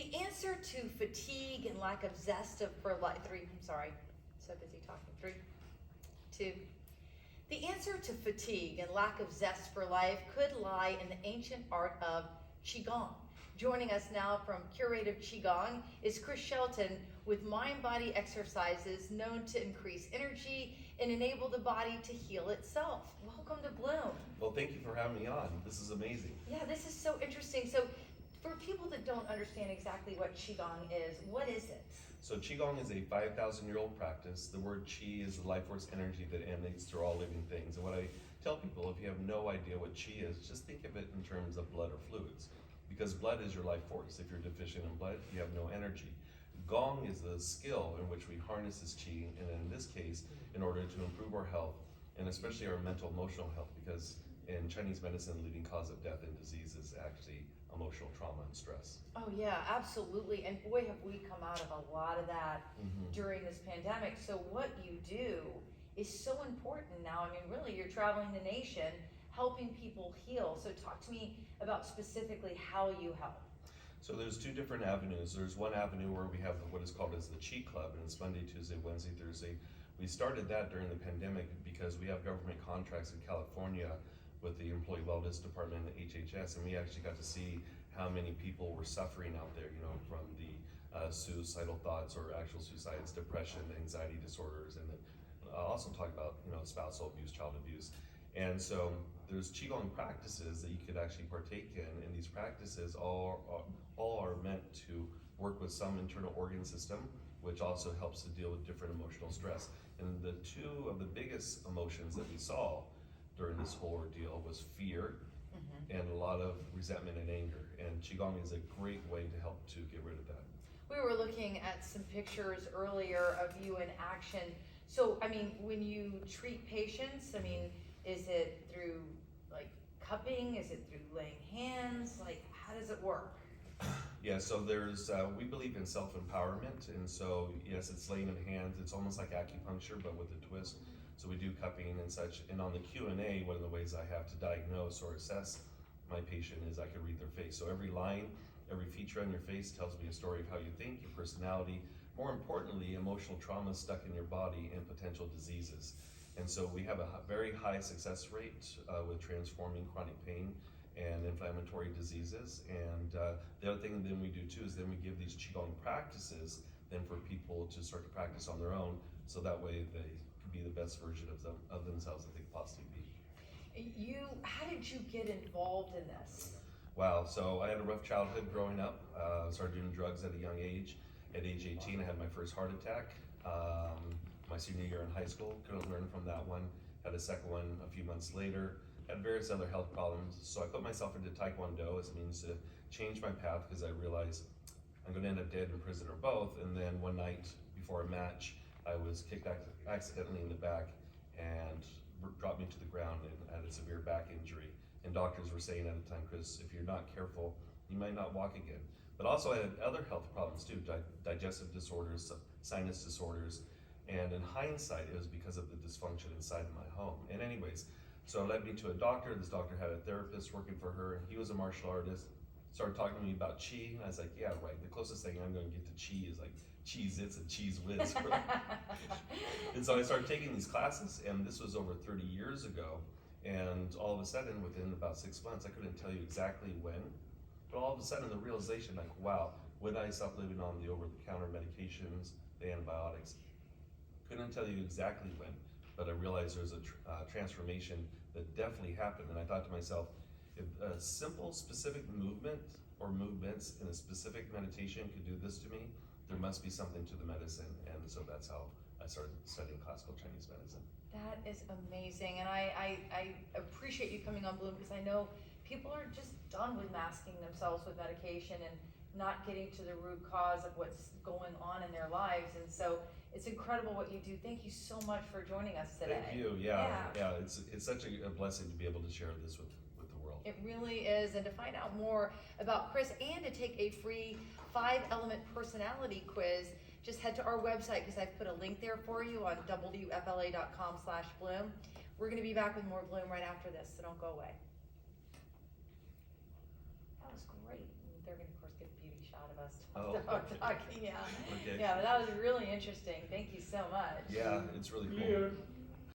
The answer to fatigue and lack of zest for life, so busy talking, 3, 2. The answer to fatigue and lack of zest for life could lie in the ancient art of Qigong. Joining us now from Curative Qigong is Chris Shelton with mind-body exercises known to increase energy and enable the body to heal itself. Welcome to Bloom. Well, thank you for having me on. This is amazing. Yeah, this is so interesting. So for people that don't understand exactly what Qigong is, what is it? So Qigong is a 5,000-year-old practice. The word Qi is the life force energy that emanates through all living things. And what I tell people, if you have no idea what Qi is, just think of it in terms of blood or fluids. Because blood is your life force. If you're deficient in blood, you have no energy. Gong is the skill in which we harness this Qi, and in this case, in order to improve our health, and especially our mental emotional health, because in Chinese medicine, the leading cause of death and disease is actually emotional trauma and stress. Oh yeah, absolutely. And boy, have we come out of a lot of that during this pandemic. So what you do is so important now. I mean, really, you're traveling the nation, helping people heal. So talk to me about specifically how you help. So there's 2 different avenues. There's one avenue where we have what is called as the Qi Club, and it's Monday, Tuesday, Wednesday, Thursday. We started that during the pandemic because we have government contracts in California with the Employee Wellness Department and the HHS, and we actually got to see how many people were suffering out there, you know, from the suicidal thoughts or actual suicides, depression, anxiety disorders, and then also talk about, you know, spousal abuse, child abuse. And so there's Qigong practices that you could actually partake in, and these practices all are meant to work with some internal organ system, which also helps to deal with different emotional stress. And the 2 of the biggest emotions that we saw during this whole ordeal was fear and a lot of resentment and anger. And Qigong is a great way to help to get rid of that. We were looking at some pictures earlier of you in action. So, I mean, when you treat patients, I mean, is it through like cupping? Is it through laying hands? Like, how does it work? Yeah, so there's, we believe in self-empowerment, and so yes, it's laying in hands. It's almost like acupuncture, but with a twist. So we do cupping and such, and on the Q&A, one of the ways I have to diagnose or assess my patient is I can read their face. So every line, every feature on your face tells me a story of how you think, your personality, more importantly, emotional trauma stuck in your body and potential diseases. And so we have a very high success rate with transforming chronic pain and inflammatory diseases. And the other thing then we do too is then we give these Qigong practices then for people to start to practice on their own, so that way they can be the best version of themselves that they could possibly be. How did you get involved in this? Wow, so I had a rough childhood growing up. Started doing drugs at a young age. At age 18, I had my first heart attack. My senior year in high school, couldn't learn from that one. Had a second one a few months later. Had various other health problems. So I put myself into Taekwondo as a means to change my path, because I realized I'm going to end up dead in prison or both. And then one night before a match, I was kicked accidentally in the back and dropped me to the ground, and I had a severe back injury. And doctors were saying at the time, Chris, if you're not careful, you might not walk again. But also I had other health problems too, digestive disorders, sinus disorders. And in hindsight, it was because of the dysfunction inside of my home. And anyways, so it led me to a doctor. This doctor had a therapist working for her, and he was a martial artist. Started talking to me about Qi, and I was like, yeah, right. The closest thing I'm going to get to Qi is like Cheez-Its and Cheez Whiz. And so I started taking these classes, and this was over 30 years ago. And all of a sudden, within about 6 months, I couldn't tell you exactly when, but all of a sudden the realization, like, wow, when I stopped living on the over-the-counter medications, the antibiotics, couldn't tell you exactly when, but I realized there was a transformation that definitely happened. And I thought to myself, if a simple, specific movement or movements in a specific meditation could do this to me, there must be something to the medicine. And so that's how I started studying classical Chinese medicine. That is amazing, and I appreciate you coming on Bloom, because I know people are just done with masking themselves with medication and not getting to the root cause of what's going on in their lives. And so it's incredible what you do. Thank you so much for joining us today. Thank you. Yeah. It's such a blessing to be able to share this with the world. It really is. And to find out more about Chris and to take a free 5-element personality quiz, just head to our website, because I've put a link there for you on WFLA.com/Bloom. We're going to be back with more Bloom right after this, so don't go away. That was great. They're going to, of course, get a beauty shot of us. podcast. Oh, okay. Talking, yeah. Okay. Yeah, but that was really interesting. Thank you so much. Yeah, it's really cool. Weird.